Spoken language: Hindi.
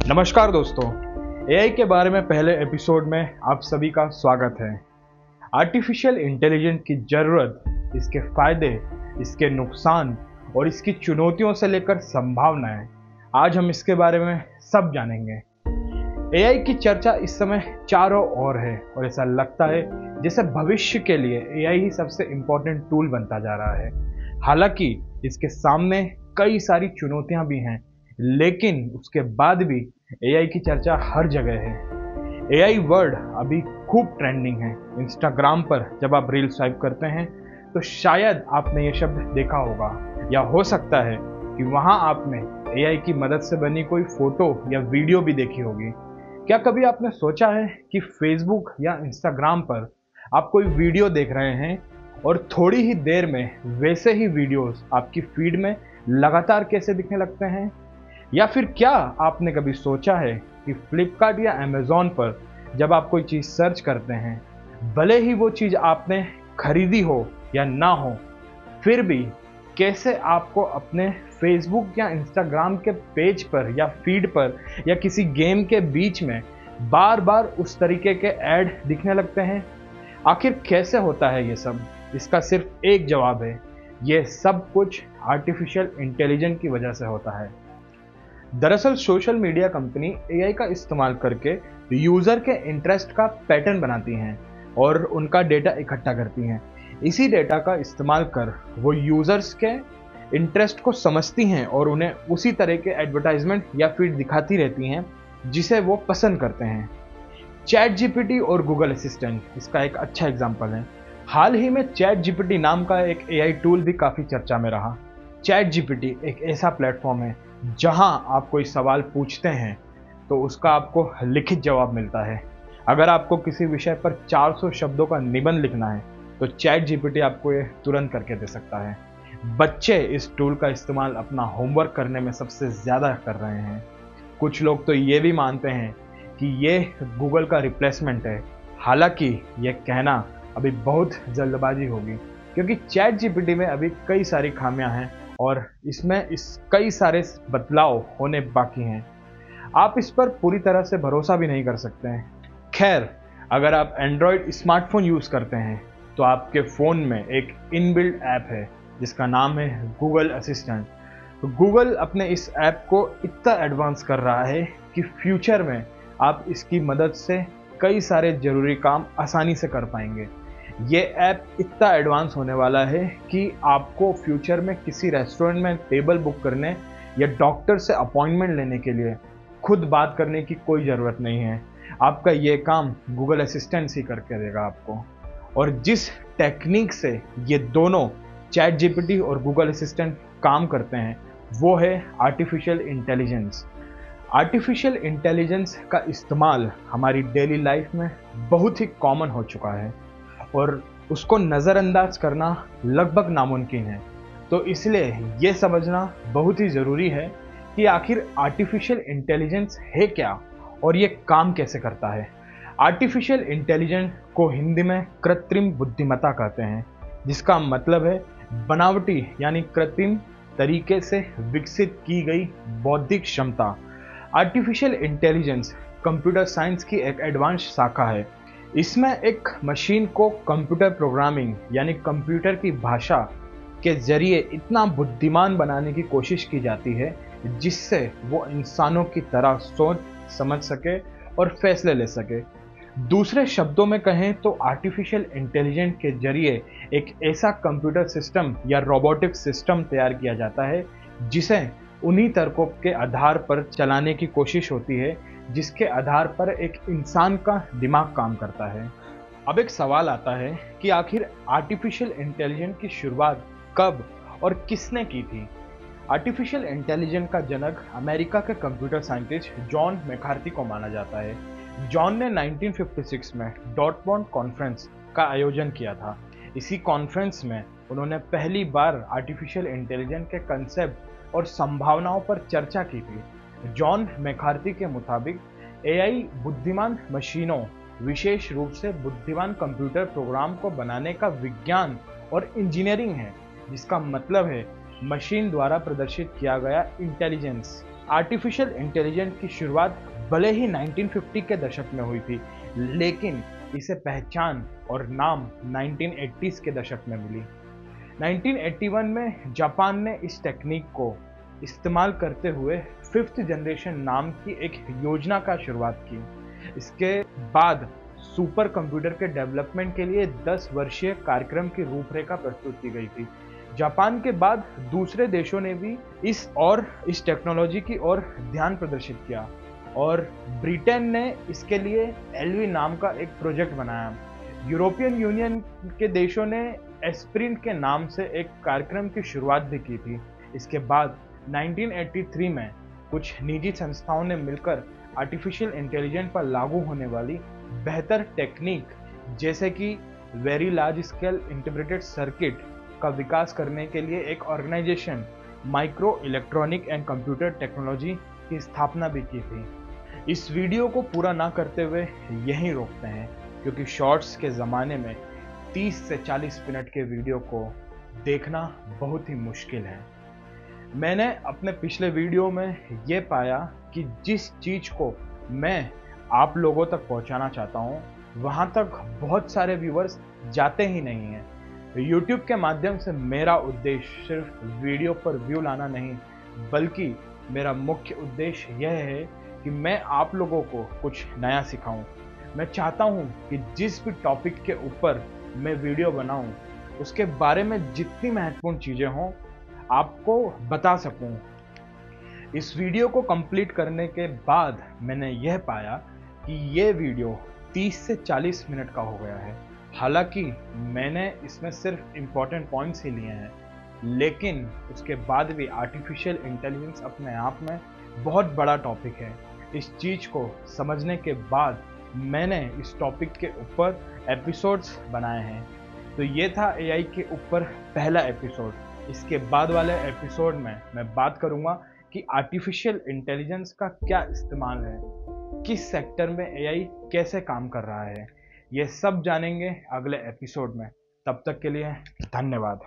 नमस्कार दोस्तों, एआई के बारे में पहले एपिसोड में आप सभी का स्वागत है। आर्टिफिशियल इंटेलिजेंस की ज़रूरत, इसके फायदे, इसके नुकसान और इसकी चुनौतियों से लेकर संभावनाएं, आज हम इसके बारे में सब जानेंगे। एआई की चर्चा इस समय चारों ओर है और ऐसा लगता है जैसे भविष्य के लिए एआई ही सबसे इम्पोर्टेंट टूल बनता जा रहा है। हालांकि इसके सामने कई सारी चुनौतियां भी हैं, लेकिन उसके बाद भी एआई की चर्चा हर जगह है। एआई वर्ड अभी खूब ट्रेंडिंग है। इंस्टाग्राम पर जब आप रील स्वाइप करते हैं तो शायद आपने ये शब्द देखा होगा, या हो सकता है कि वहां आपने एआई की मदद से बनी कोई फोटो या वीडियो भी देखी होगी। क्या कभी आपने सोचा है कि फेसबुक या इंस्टाग्राम पर आप कोई वीडियो देख रहे हैं और थोड़ी ही देर में वैसे ही वीडियोस आपकी फीड में लगातार कैसे दिखने लगते हैं? या फिर क्या आपने कभी सोचा है कि फ्लिपकार्ट या अमेज़ॉन पर जब आप कोई चीज़ सर्च करते हैं, भले ही वो चीज़ आपने खरीदी हो या ना हो, फिर भी कैसे आपको अपने फेसबुक या इंस्टाग्राम के पेज पर या फीड पर या किसी गेम के बीच में बार बार उस तरीके के ऐड दिखने लगते हैं? आखिर कैसे होता है ये सब? इसका सिर्फ एक जवाब है, ये सब कुछ आर्टिफिशियल इंटेलिजेंस की वजह से होता है। दरअसल सोशल मीडिया कंपनी एआई का इस्तेमाल करके यूज़र के इंटरेस्ट का पैटर्न बनाती हैं और उनका डेटा इकट्ठा करती हैं। इसी डेटा का इस्तेमाल कर वो यूज़र्स के इंटरेस्ट को समझती हैं और उन्हें उसी तरह के एडवर्टाइजमेंट या फीड दिखाती रहती हैं जिसे वो पसंद करते हैं। चैट जीपीटी और गूगल असिस्टेंट इसका एक अच्छा एग्जाम्पल है। हाल ही में चैट जीपीटी नाम का एक एआई टूल भी काफ़ी चर्चा में रहा। चैट जीपीटी एक ऐसा प्लेटफॉर्म है जहां आप कोई सवाल पूछते हैं तो उसका आपको लिखित जवाब मिलता है। अगर आपको किसी विषय पर 400 शब्दों का निबंध लिखना है तो चैट जीपीटी आपको ये तुरंत करके दे सकता है। बच्चे इस टूल का इस्तेमाल अपना होमवर्क करने में सबसे ज़्यादा कर रहे हैं। कुछ लोग तो ये भी मानते हैं कि ये गूगल का रिप्लेसमेंट है। हालांकि ये कहना अभी बहुत जल्दबाजी होगी, क्योंकि चैट जीपीटी में अभी कई सारी खामियां हैं और इसमें कई सारे बदलाव होने बाकी हैं। आप इस पर पूरी तरह से भरोसा भी नहीं कर सकते हैं। खैर, अगर आप एंड्रॉयड स्मार्टफोन यूज़ करते हैं तो आपके फ़ोन में एक इनबिल्ट ऐप है जिसका नाम है गूगल असिस्टेंट। तो गूगल अपने इस ऐप को इतना एडवांस कर रहा है कि फ्यूचर में आप इसकी मदद से कई सारे ज़रूरी काम आसानी से कर पाएंगे। ये ऐप इतना एडवांस होने वाला है कि आपको फ्यूचर में किसी रेस्टोरेंट में टेबल बुक करने या डॉक्टर से अपॉइंटमेंट लेने के लिए खुद बात करने की कोई ज़रूरत नहीं है। आपका ये काम गूगल असिस्टेंट ही करके देगा आपको। और जिस टेक्निक से ये दोनों चैट जीपीटी और गूगल असिस्टेंट काम करते हैं वो है आर्टिफिशियल इंटेलिजेंस। आर्टिफिशियल इंटेलिजेंस का इस्तेमाल हमारी डेली लाइफ में बहुत ही कॉमन हो चुका है और उसको नज़रअंदाज करना लगभग नामुमकिन है। तो इसलिए ये समझना बहुत ही ज़रूरी है कि आखिर आर्टिफिशियल इंटेलिजेंस है क्या और ये काम कैसे करता है। आर्टिफिशियल इंटेलिजेंस को हिंदी में कृत्रिम बुद्धिमत्ता कहते हैं, जिसका मतलब है बनावटी यानी कृत्रिम तरीके से विकसित की गई बौद्धिक क्षमता। आर्टिफिशियल इंटेलिजेंस कंप्यूटर साइंस की एक एडवांस शाखा है। इसमें एक मशीन को कंप्यूटर प्रोग्रामिंग यानी कंप्यूटर की भाषा के जरिए इतना बुद्धिमान बनाने की कोशिश की जाती है जिससे वो इंसानों की तरह सोच समझ सके और फैसले ले सके। दूसरे शब्दों में कहें तो आर्टिफिशियल इंटेलिजेंस के जरिए एक ऐसा कंप्यूटर सिस्टम या रोबोटिक सिस्टम तैयार किया जाता है जिसे उन्हीं तर्कों के आधार पर चलाने की कोशिश होती है जिसके आधार पर एक इंसान का दिमाग काम करता है। अब एक सवाल आता है कि आखिर आर्टिफिशियल इंटेलिजेंस की शुरुआत कब और किसने की थी? आर्टिफिशियल इंटेलिजेंस का जनक अमेरिका के कंप्यूटर साइंटिस्ट जॉन मैकार्थी को माना जाता है। जॉन ने 1956 में डॉर्टमूंड कॉन्फ्रेंस का आयोजन किया था। इसी कॉन्फ्रेंस में उन्होंने पहली बार आर्टिफिशियल इंटेलिजेंस के कंसेप्ट और संभावनाओं पर चर्चा की थी। जॉन मैकार्थी के मुताबिक एआई बुद्धिमान मशीनों, विशेष रूप से बुद्धिमान कंप्यूटर प्रोग्राम को बनाने का विज्ञान और इंजीनियरिंग है, जिसका मतलब है मशीन द्वारा प्रदर्शित किया गया इंटेलिजेंस। आर्टिफिशियल इंटेलिजेंस की शुरुआत भले ही 1950 के दशक में हुई थी, लेकिन इसे पहचान और नाम 1980s के दशक में मिली। 1981 में जापान ने इस टेक्निक को इस्तेमाल करते हुए फिफ्थ जनरेशन नाम की एक योजना का शुरुआत की। इसके बाद सुपर कंप्यूटर के डेवलपमेंट के लिए 10 वर्षीय कार्यक्रम की रूपरेखा प्रस्तुत की गई थी। जापान के बाद दूसरे देशों ने भी इस टेक्नोलॉजी की ओर ध्यान प्रदर्शित किया और ब्रिटेन ने इसके लिए एलवी नाम का एक प्रोजेक्ट बनाया। यूरोपियन यूनियन के देशों ने एस्प्रिंट के नाम से एक कार्यक्रम की शुरुआत भी की थी। इसके बाद 1983 में कुछ निजी संस्थाओं ने मिलकर आर्टिफिशियल इंटेलिजेंस पर लागू होने वाली बेहतर टेक्निक जैसे कि very large scale integrated circuit का विकास करने के लिए एक organisation micro electronic and computer technology की स्थापना भी की थी। इस वीडियो को पूरा ना करते हुए यहीं रोकते हैं, क्योंकि शॉर्ट्स के ज़माने में 30 से 40 मिनट के वीडियो को देखना बहुत ही मुश्किल है। मैंने अपने पिछले वीडियो में ये पाया कि जिस चीज़ को मैं आप लोगों तक पहुंचाना चाहता हूं, वहां तक बहुत सारे व्यूअर्स जाते ही नहीं हैं। YouTube के माध्यम से मेरा उद्देश्य सिर्फ वीडियो पर व्यू लाना नहीं, बल्कि मेरा मुख्य उद्देश्य यह है कि मैं आप लोगों को कुछ नया सिखाऊं। मैं चाहता हूं कि जिस भी टॉपिक के ऊपर मैं वीडियो बनाऊं, उसके बारे में जितनी महत्वपूर्ण चीज़ें हों आपको बता सकूं। इस वीडियो को कंप्लीट करने के बाद मैंने यह पाया कि ये वीडियो 30 से 40 मिनट का हो गया है। हालांकि मैंने इसमें सिर्फ इम्पोर्टेंट पॉइंट्स ही लिए हैं, लेकिन उसके बाद भी आर्टिफिशियल इंटेलिजेंस अपने आप में बहुत बड़ा टॉपिक है। इस चीज़ को समझने के बाद मैंने इस टॉपिक के ऊपर एपिसोड्स बनाए हैं। तो ये था एआई के ऊपर पहला एपिसोड। इसके बाद वाले एपिसोड में मैं बात करूंगा कि आर्टिफिशियल इंटेलिजेंस का क्या इस्तेमाल है, किस सेक्टर में एआई कैसे काम कर रहा है। ये सब जानेंगे अगले एपिसोड में। तब तक के लिए धन्यवाद।